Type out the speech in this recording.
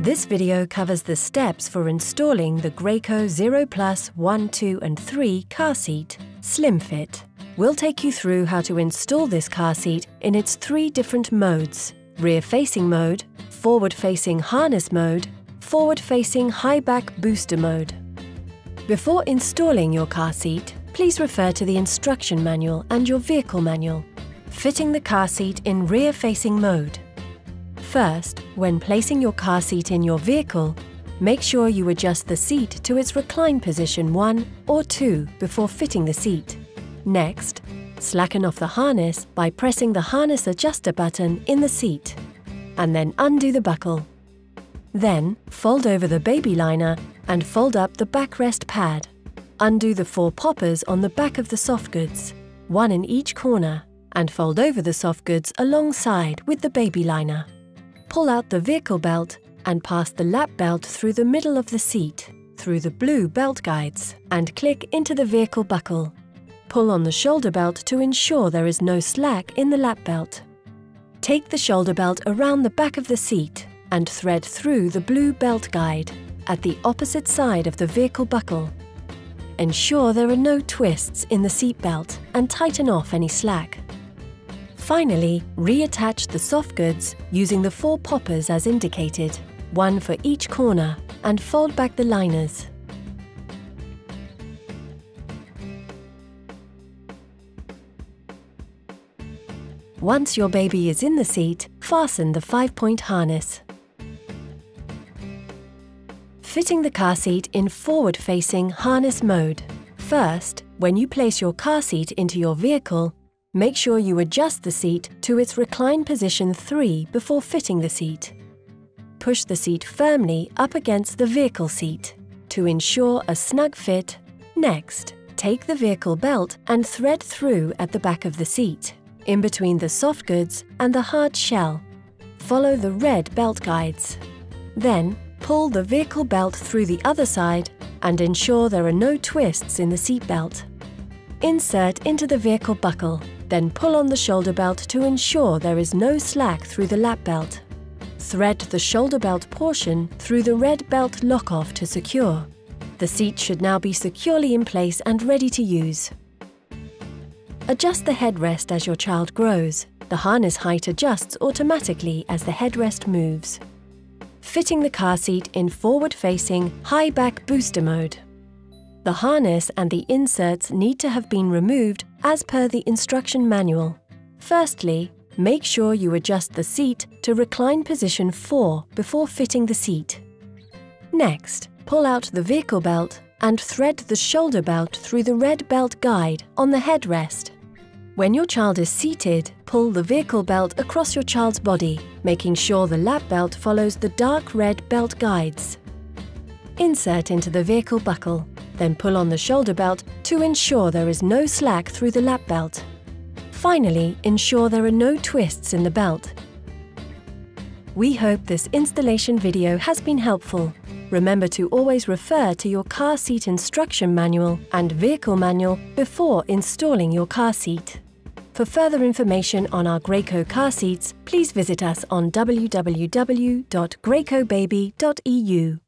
This video covers the steps for installing the Graco 0 Plus 1, 2 and 3 car seat, Slimfit. We'll take you through how to install this car seat in its 3 different modes: rear-facing mode, forward-facing harness mode, forward-facing high-back booster mode. Before installing your car seat, please refer to the instruction manual and your vehicle manual. Fitting the car seat in rear-facing mode. First, when placing your car seat in your vehicle, make sure you adjust the seat to its recline position 1 or 2 before fitting the seat. Next, slacken off the harness by pressing the harness adjuster button in the seat, and then undo the buckle. Then, fold over the baby liner and fold up the backrest pad. Undo the 4 poppers on the back of the soft goods, 1 in each corner, and fold over the soft goods alongside with the baby liner. Pull out the vehicle belt and pass the lap belt through the middle of the seat, through the blue belt guides, and click into the vehicle buckle. Pull on the shoulder belt to ensure there is no slack in the lap belt. Take the shoulder belt around the back of the seat and thread through the blue belt guide at the opposite side of the vehicle buckle. Ensure there are no twists in the seat belt and tighten off any slack. Finally, reattach the soft goods using the 4 poppers as indicated, 1 for each corner, and fold back the liners. Once your baby is in the seat, fasten the 5-point harness. Fitting the car seat in forward-facing harness mode. First, when you place your car seat into your vehicle, make sure you adjust the seat to its recline position 3 before fitting the seat. Push the seat firmly up against the vehicle seat to ensure a snug fit. Next, take the vehicle belt and thread through at the back of the seat, in between the soft goods and the hard shell. Follow the red belt guides. Then, pull the vehicle belt through the other side and ensure there are no twists in the seat belt. Insert into the vehicle buckle, then pull on the shoulder belt to ensure there is no slack through the lap belt. Thread the shoulder belt portion through the red belt lock-off to secure. The seat should now be securely in place and ready to use. Adjust the headrest as your child grows. The harness height adjusts automatically as the headrest moves. Fitting the car seat in forward-facing high-back booster mode. The harness and the inserts need to have been removed as per the instruction manual. Firstly, make sure you adjust the seat to recline position 4 before fitting the seat. Next, pull out the vehicle belt and thread the shoulder belt through the red belt guide on the headrest. When your child is seated, pull the vehicle belt across your child's body, making sure the lap belt follows the dark red belt guides. Insert into the vehicle buckle. Then pull on the shoulder belt to ensure there is no slack through the lap belt. Finally, ensure there are no twists in the belt. We hope this installation video has been helpful. Remember to always refer to your car seat instruction manual and vehicle manual before installing your car seat. For further information on our Graco car seats, please visit us on www.gracobaby.eu.